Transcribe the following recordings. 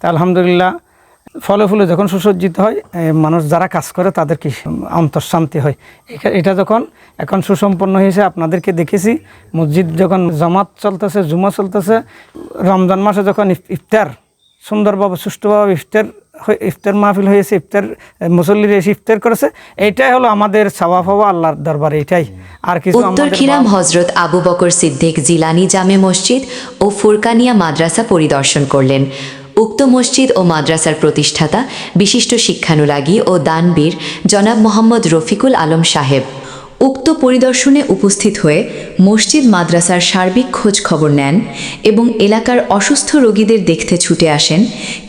তা আলহামদুলিল্লাহ ফলে ফুলে যখন সুসজ্জিত হয়, মানুষ যারা কাজ করে তাদের কি অন্তঃশান্তি হয়। এটা যখন এখন সুসম্পন্ন হয়েছে, আপনাদেরকে দেখেছি মসজিদ যখন জামাত চলতেছে, জুমা চলতেছে, রমজান মাসে যখন ইফতার সুন্দরভাবে সুষ্ঠুভাবে ইফতার মাহফিল হয়েছে, ইফতার মুসল্লিরা এসে ইফতার করেছে, এইটাই হলো আমাদের সওয়াব হওয়া আল্লাহর দরবারে, এটাই। আর কিছু উত্তর খিরাম হজরত আবু বকর সিদ্দিক জিলানী জামে মসজিদ ও ফুরকানিয়া মাদ্রাসা পরিদর্শন করলেন। উক্ত মসজিদ ও মাদ্রাসার প্রতিষ্ঠাতা বিশিষ্ট শিক্ষানুরাগী ও দানবীর জনাব মোহাম্মদ রফিকুল আলম সাহেব উক্ত পরিদর্শনে উপস্থিত হয়ে মসজিদ মাদ্রাসার সার্বিক খোঁজ খবর নেন এবং এলাকার অসুস্থ রোগীদের দেখতে ছুটে আসেন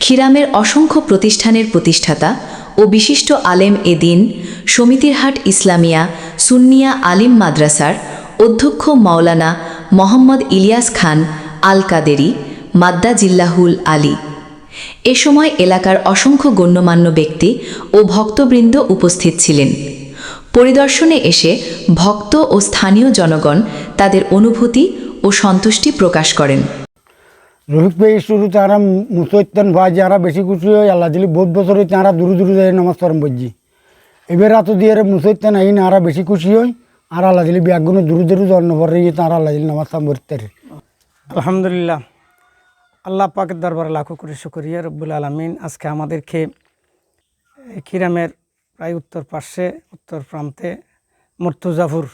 খিরামের অসংখ্য প্রতিষ্ঠানের প্রতিষ্ঠাতা ও বিশিষ্ট আলেম এদিন সমিতিরহাট ইসলামিয়া সুন্নিয়া আলিম মাদ্রাসার অধ্যক্ষ মাওলানা মোহাম্মদ ইলিয়াস খান আল কাদেরি মাদ্দা জিল্লাহুল আলী। এ সময় এলাকার অসংখ্য গণ্যমান্য ব্যক্তি ও ভক্তবৃন্দ উপস্থিত ছিলেন। পরিদর্শনে এসে ভক্ত ও স্থানীয় জনগণ তাদের অনুভূতি ও সন্তুষ্টি প্রকাশ করেন। রফিক ভাই শুরু তারা মুসৈতান ভাই যারা বেশি খুশি হয় আল্লাহ দিলি বহুত বছর তারা দূরে দূরে যায় নামাজ পড়েন বুঝছি। এবার এত দিয়ে মুসৈতান আইন আরা বেশি খুশি হয়, আর আল্লাহ দিলি ব্যাগগুলো দূরে দূরে জন্ম পড়ে তারা আল্লাহ দিলি নামাজ পড়তে। আলহামদুলিল্লাহ, আল্লাহ পাকের দরবারে লাখো কোটি শুকরিয়া রব্বুল আলামিন। আজকে আমাদেরকে খিরামের প্রায় উত্তর পার্শ্বে উত্তর প্রান্তে মুর্তুজাফুর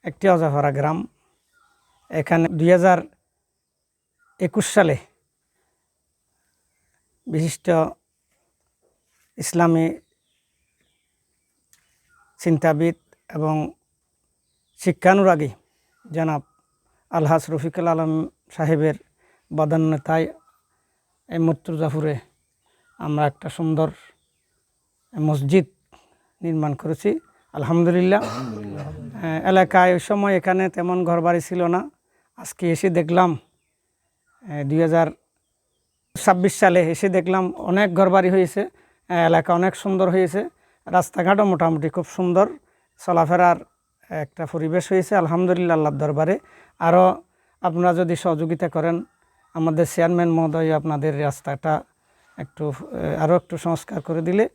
একটি অজাফারা গ্রাম, এখানে 2021 সালে বিশিষ্ট ইসলামী চিন্তাবিদ এবং শিক্ষানুরাগী জনাব আলহাজ রফিকুল আলম সাহেবের বদান্যতায় এই মুর্তুজাফুরে আমরা একটা সুন্দর মসজিদ নির্মাণ করেছি আলহামদুলিল্লাহ। এলাকায় ওই সময় এখানে তেমন ঘরবাড়ি ছিল না। আজকে এসে দেখলাম 2026 সালে এসে দেখলাম অনেক ঘরবাড়ি হয়েছে, এলাকা অনেক সুন্দর হয়েছে, রাস্তাঘাটও মোটামুটি খুব সুন্দর, চলাফেরার একটা পরিবেশ হয়েছে আলহামদুলিল্লাহ আল্লাহর দরবারে। আরও আপনারা যদি সহযোগিতা করেন, আমাদের চেয়ারম্যান মহোদয় আপনাদের রাস্তাটা আরও একটু সংস্কার করে দিলে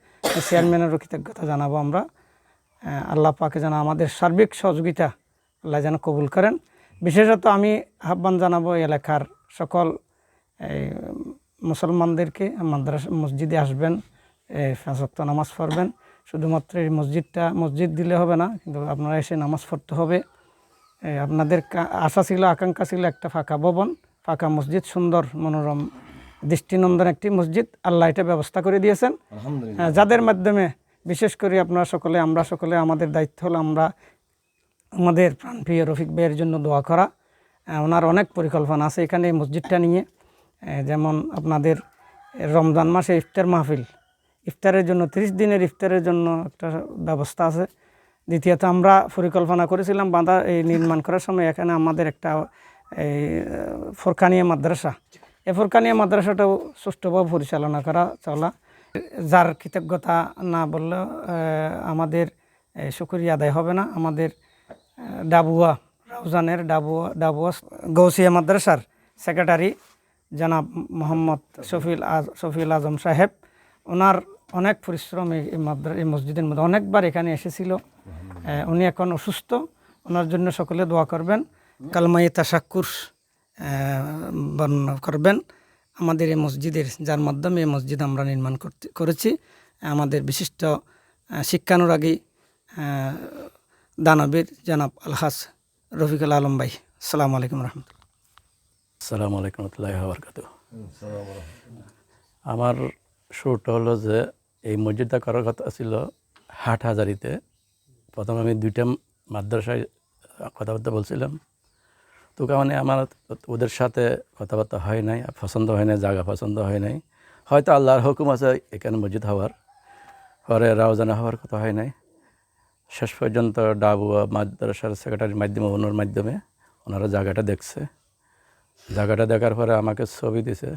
চেয়ারম্যানেরও কৃতজ্ঞতা জানাবো আমরা। আল্লাহ পাকে যেন আমাদের সার্বিক সহযোগিতা আল্লাহ যেন কবুল করেন। বিশেষত আমি আহ্বান জানাবো এলাকার সকল মুসলমানদেরকে মাদ্রাসা মসজিদে আসবেন, 5 ওয়াক্ত নামাজ পড়বেন। শুধুমাত্র এই মসজিদ দিলে হবে না, কিন্তু আপনারা এসে নামাজ পড়তে হবে। আপনাদের আশা ছিল, আকাঙ্ক্ষা ছিল একটা ফাঁকা ভবন, ফাঁকা মসজিদ, সুন্দর মনোরম দৃষ্টিনন্দন একটি মসজিদ। আল্লাহ এটা ব্যবস্থা করে দিয়েছেন, যাদের মাধ্যমে বিশেষ করে আপনারা সকলে, আমরা সকলে, আমাদের দায়িত্ব হলো আমরা আমাদের প্রাণপ্রিয় রফিক ভাইয়ের জন্য দোয়া করা। ওনার অনেক পরিকল্পনা আছে এখানে এই মসজিদটা নিয়ে। যেমন আপনাদের রমজান মাসে ইফতার মাহফিল, ইফতারের জন্য 30 দিনের ইফতারের জন্য একটা ব্যবস্থা আছে। দ্বিতীয়ত আমরা পরিকল্পনা করেছিলাম এই নির্মাণ করার সময় এখানে আমাদের একটা ফুরকানিয়া মাদ্রাসা, এই ফুরকানিয়া মাদ্রাসাটাও সুষ্ঠুভাবে পরিচালনা করা চলা, যার কৃতজ্ঞতা না বললেও আমাদের শুকরিয়া আদায় হবে না। আমাদের ডাবুয়া রাউজানের ডাবুয়া গৌসিয়া মাদ্রাসার সেক্রেটারি জনাব মোহাম্মদ শফিউল আজম সাহেব, ওনার অনেক পরিশ্রম এই মসজিদের মধ্যে অনেকবার এখানে এসেছিল। উনি এখন অসুস্থ, ওনার জন্য সকলে দোয়া করবেন, কালমায়ে তাশাক্কুর বর্ণনা করবেন আমাদের এই মসজিদের, যার মাধ্যমে এই মসজিদ আমরা নির্মাণ করেছি। আমাদের বিশিষ্ট শিক্ষানুরাগী দানবীর জনাব আলহাজ রফিকুল আলম ভাই। আসসালামু আলাইকুম রহমতুল্লাহ। আসসালামু আলাইকুম রহমতুল্লাহি ওয়া বারাকাতুহু। আমার শুরুটা হলো যে এই মসজিদটা করার কথা ছিল হাটহাজারিতে। প্রথমে আমি 2টা মাদ্রাসায় কথাবার্তা বলছিলাম, তো মানে আমার ওদের সাথে কথাবার্তা হয় নাই, পছন্দ হয় নাই, জায়গা পছন্দ হয় নাই। হয়তো আল্লাহর হুকুম আছে এখানে মসজিদ হওয়ার, পরে রাউজানা হওয়ার কথা হয় নাই। শেষ পর্যন্ত ডাবুয়া মাদ্রাসার সেক্রেটারির মাধ্যমে, ওনার মাধ্যমে ওনারা জায়গাটা দেখছে। জায়গাটা দেখার পরে আমাকে ছবি দিছে।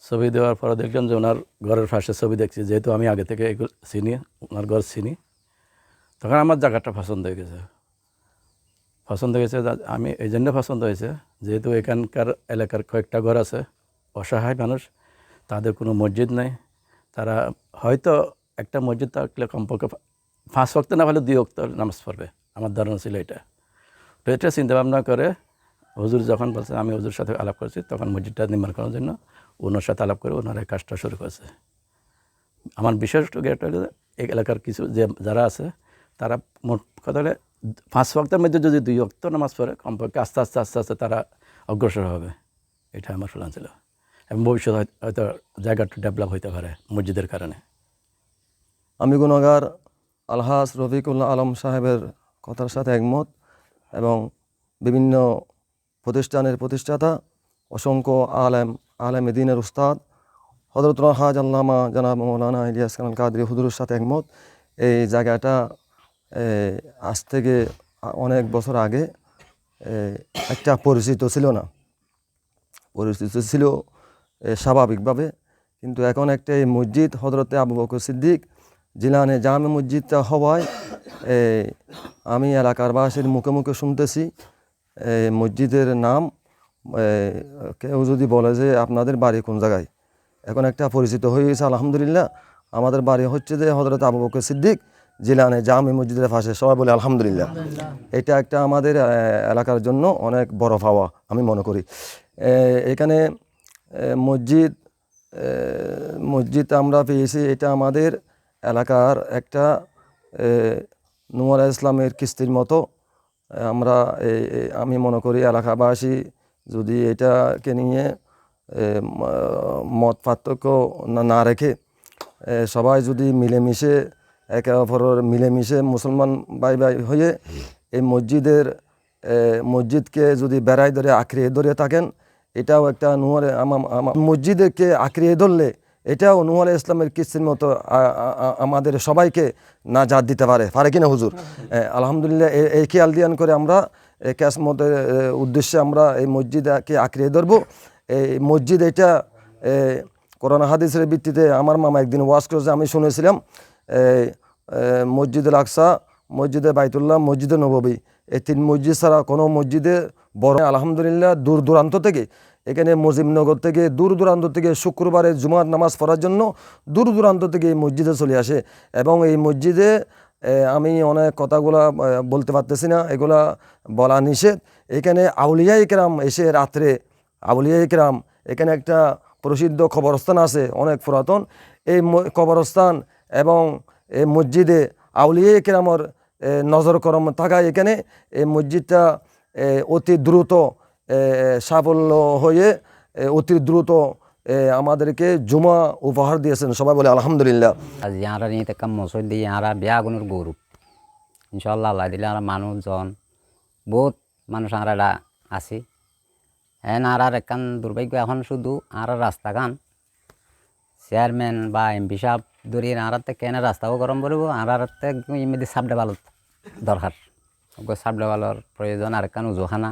ছবি দেওয়ার পরে দেখলাম যে ওনার ঘরের পাশে ছবি দেখছি, যেহেতু আমি আগে থেকে এগুলো চিনি, ওনার ঘর চিনি, তখন আমার জায়গাটা পছন্দ হয়ে গেছে। আমি এই জন্য পছন্দ হয়েছে, যেহেতু এখানকার এলাকার কয়েকটা ঘর আছে অসহায় মানুষ, তাদের কোনো মসজিদ নেই। তারা হয়তো একটা মসজিদ থাকলে কমপক্ষে 5 ওয়াক্ত না হলে 2 ওয়াক্ত নামাজ পড়বে, আমার ধারণা ছিল এটা। তো এটা চিন্তাভাবনা করে হুজুর যখন বলছে, আমি হুজুর সাথে আলাপ করেছি, তখন মসজিদটা নির্মাণ করার জন্য ওনার সাথে আলাপ করে ওনারা এই কাজটা শুরু করেছে। আমার বিশেষ এটা হলো এই এলাকার কিছু যারা আছে তারা মোট কথা হলে 5 ওয়াক্তের মধ্যে যদি 2 ওয়াক্ত নামাজ পড়ে কমপক্ষে আস্তে আস্তে আস্তে আস্তে তারা অগ্রসর হবে, এটা আমার প্ল্যান ছিল। এবং ভবিষ্যতে হয়তো জায়গাটা ডেভেলপ হইতে পারে মসজিদের কারণে। আমি গুণাগার আলহাজ রফিকুল্লাহ আলম সাহেবের কথার সাথে একমত এবং বিভিন্ন প্রতিষ্ঠানের প্রতিষ্ঠাতা অসংখ্য আলেম দ্বীনের উস্তাদ হযরত হাজ আল্লামা জনাব মৌলানা ইলিয়াস কামাল কাদরী হুজুরের সাথে একমত। এই জায়গাটা আজ থেকে অনেক বছর আগে একটা পরিচিত ছিল না, পরিচিত ছিল স্বাভাবিকভাবে, কিন্তু এখন একটা এই মসজিদ হযরতে আবু বকর সিদ্দিক জিলানি জামে মসজিদটা হওয়ায় আমি এলাকার বাসীর মুখে মুখে শুনতেছি মসজিদের নাম, কেউ যদি বলে যে আপনাদের বাড়ি কোন জায়গায়, এখন একটা পরিচিত হয়ে গেছে আলহামদুলিল্লাহ। আমাদের বাড়ি হচ্ছে যে হযরত আবু বকর সিদ্দিক জিলানি জামে মসজিদের পাশে, সবাই বলে আলহামদুলিল্লাহ। এটা একটা আমাদের এলাকার জন্য অনেক বড় পাওয়া আমি মনে করি। এখানে মসজিদ আমরা পেয়েছি, এটা আমাদের এলাকার একটা নূর আলাইহিস ইসলামের কিস্তির মতো। আমরা আমি মনে করি এলাকাবাসী যদি এটাকে নিয়ে মত পার্থক্য না রেখে সবাই যদি মিলেমিশে একে অপরের মিলেমিশে মুসলমান ভাই ভাই হয়ে এই মসজিদকে যদি বেড়াই ধরে আঁকড়িয়ে ধরে থাকেন, এটাও একটা মসজিদকে আঁকড়িয়ে ধরলে এটাও নূর আলাইহিস ইসলামের কিস্তির মতো আমাদের সবাইকে নাজাত দিতে পারে কিনা হুজুর? আলহামদুলিল্লাহ, এই খেয়াল দিয়ান করে আমরা কিয়ামতের উদ্দেশ্যে আমরা এই মসজিদকে আঁকড়িয়ে ধরবো। এই মসজিদ এটা কোরআন হাদিসের ভিত্তিতে আমার মামা একদিন ওয়াজ করেছে, আমি শুনেছিলাম। মসজিদুল আকসা, মসজিদে বাইতুল্লাহ, মসজিদে নববী, এই 3 মসজিদ ছাড়া কোনো মসজিদে বড়। আলহামদুলিল্লাহ, দূর দূরান্ত থেকে এখানে মুজিবনগর থেকে দূর দূরান্ত থেকে শুক্রবারে জুমার নামাজ পড়ার জন্য দূর দূরান্ত থেকে এই মসজিদে চলে আসে। এবং এই মসজিদে আমি অনেক কথাগুলা বলতে পারতেছি না, এগুলা বলা নিষেধ। এখানে আউলিয়া ইকরাম এসে রাত্রে, আউলিয়া ইকরাম এখানে একটা প্রসিদ্ধ কবরস্থান আছে অনেক পুরাতন, এই কবরস্থান এবং এই মসজিদে আউলিয়া ইকরামের নজর করম থাকায় এখানে এই মসজিদটা অতি দ্রুত সাফল্য হয়ে অতি দ্রুত আমাদেরকে জুমা উপহার দিয়েছেন, সবাই বলে আলহামদুলিল্লাহ। আজ ইয়ারা নিয়ে কাম মসজিদ দিয়ে ইয়ারা বিয়াগুনের গৌরব ইনশাল্লাহ আল্লাহ দিলে আর মানুষজন বহুত মানুষ আরা আছি। আর একান দুর্ভাগ্য এখন শুধু আর রাস্তাখান চেয়ারম্যান বা এমপি সাহেব ধরিয়ে আরাতে কেন রাস্তাও গরম করব, আরাতে এমনি সাবডে ভালো দরকার, সাবডে ভালোর প্রয়োজন। আর একান উজুখানা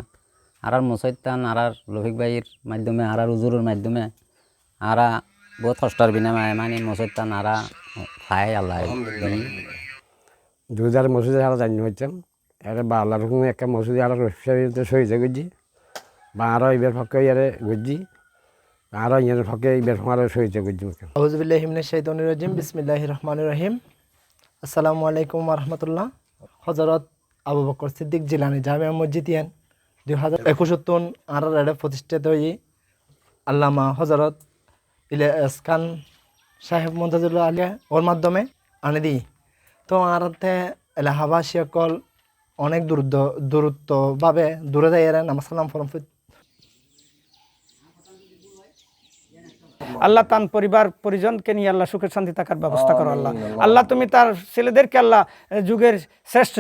আর মুসৈতান আর রফিক ভাইয়ের মাধ্যমে আর উজুরের মাধ্যমে আরা বহুত কষ্টের বিনিময়ে মানে মুসৈতান আরা খায় আল্লাহ। 2000 মসজিদে আরো জানি হইতাম এর বা আল্লাহ রকম একটা মসজিদে আরো সহিজে গুজি বা আরো এবার ফকে ইয়ারে গুজি আরো ইয়ার ফকে এবার আরো সহিজে গুজি। আউযু বিল্লাহি মিনাশ শাইতানির রাজিম, বিসমিল্লাহির রহমানির রহিম। আসসালামু আলাইকুম ওয়া রাহমাতুল্লাহ। হযরত আবু বকর সিদ্দিক জিলানী জামিয়া মসজিদ 2021 আর প্রতিষ্ঠিত হয়ে আল্লামা হযরত ইলিয়াস খান সাহেব মুনতাজিরুল্লাহ আলিয়া ওর মাধ্যমে আনে দিই। তো আরতে এলাহাবাসী সকল অনেক দূরত্বভাবে দূরে যাই নামাজ কালাম ফরম। আল্লাহ তার পরিবার পরিজনকে নিয়ে আল্লাহ সুখে শান্তি থাকার ব্যবস্থা করো আল্লাহ। আল্লাহ তুমি তার ছেলেদেরকে আল্লাহ যুগের শ্রেষ্ঠ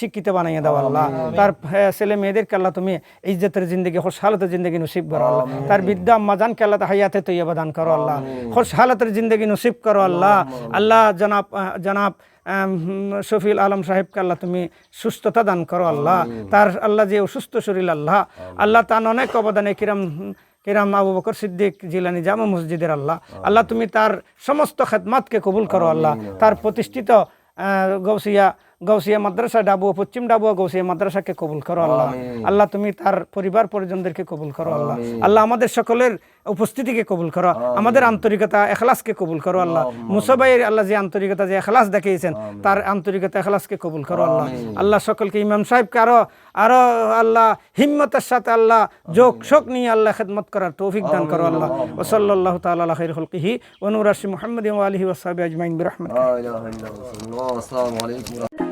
শিক্ষিত বানিয়ে দাও আল্লাহ। তার ছেলে মেয়েদেরকে আল্লাহ তুমি ইজ্জতের জিন্দগি খুশহালতের জিন্দগি নসিব করো আল্লাহ। তার বিদ্যা আম্মাজানকে আল্লাহ হায়াতে তৈয়বা দান করো আল্লাহ। খুশহালতের জিন্দগি নসিব করো আল্লাহ। আল্লাহ জনাব শফিউল আলম সাহেবকে আল্লাহ তুমি সুস্থতা দান করো আল্লাহ। তার আল্লাহ যে অসুস্থ শরীর আল্লাহ তার অনেক অবদানে কিরাম আবু বকর সিদ্দিক জিলানী জামা মসজিদের আল্লাহ তুমি তার সমস্ত খেদমাতকে কবুল করো আল্লাহ। তার প্রতিষ্ঠিত গৌসিয়া গাউসিয়া মাদ্রাসা ডাবুয়া, পশ্চিম ডাবুয়া গাউসিয়া মাদ্রাসাকে কবুল করো আল্লাহ। আল্লাহ তুমি তার পরিবার পরিজনদেরকে কবুল করো আল্লাহ। আল্লাহ আমাদের সকলের উপস্থিতিকে কবুল করো, আমাদের আন্তরিকতা এখলাসকে কবুল করো আল্লাহ। মুসাবাইয়ের আল্লাহ যে আন্তরিকতা যে এখলাস দেখিয়েছেন তার আন্তরিকতা এখলাসকে কবুল করো আল্লাহ। আল্লাহ সকলকে ইমাম সাহেবকে আরো আল্লাহ হিম্মতের সাথে আল্লাহ শোক নিয়ে আল্লাহ খেদমত করার তৌফিক দান করো আল্লাহ। ওয়া সাল্লাল্লাহু তাআলা আলা খাইরি খালকিহি ওয়া নূর আরশি মুহাম্মাদিন ওয়া আলিহি ওয়া সাহবিহি আজমাইন বিরহমাতিকা। লা ইলাহা ইল্লাল্লাহ। আসসালামু আলাইকুম।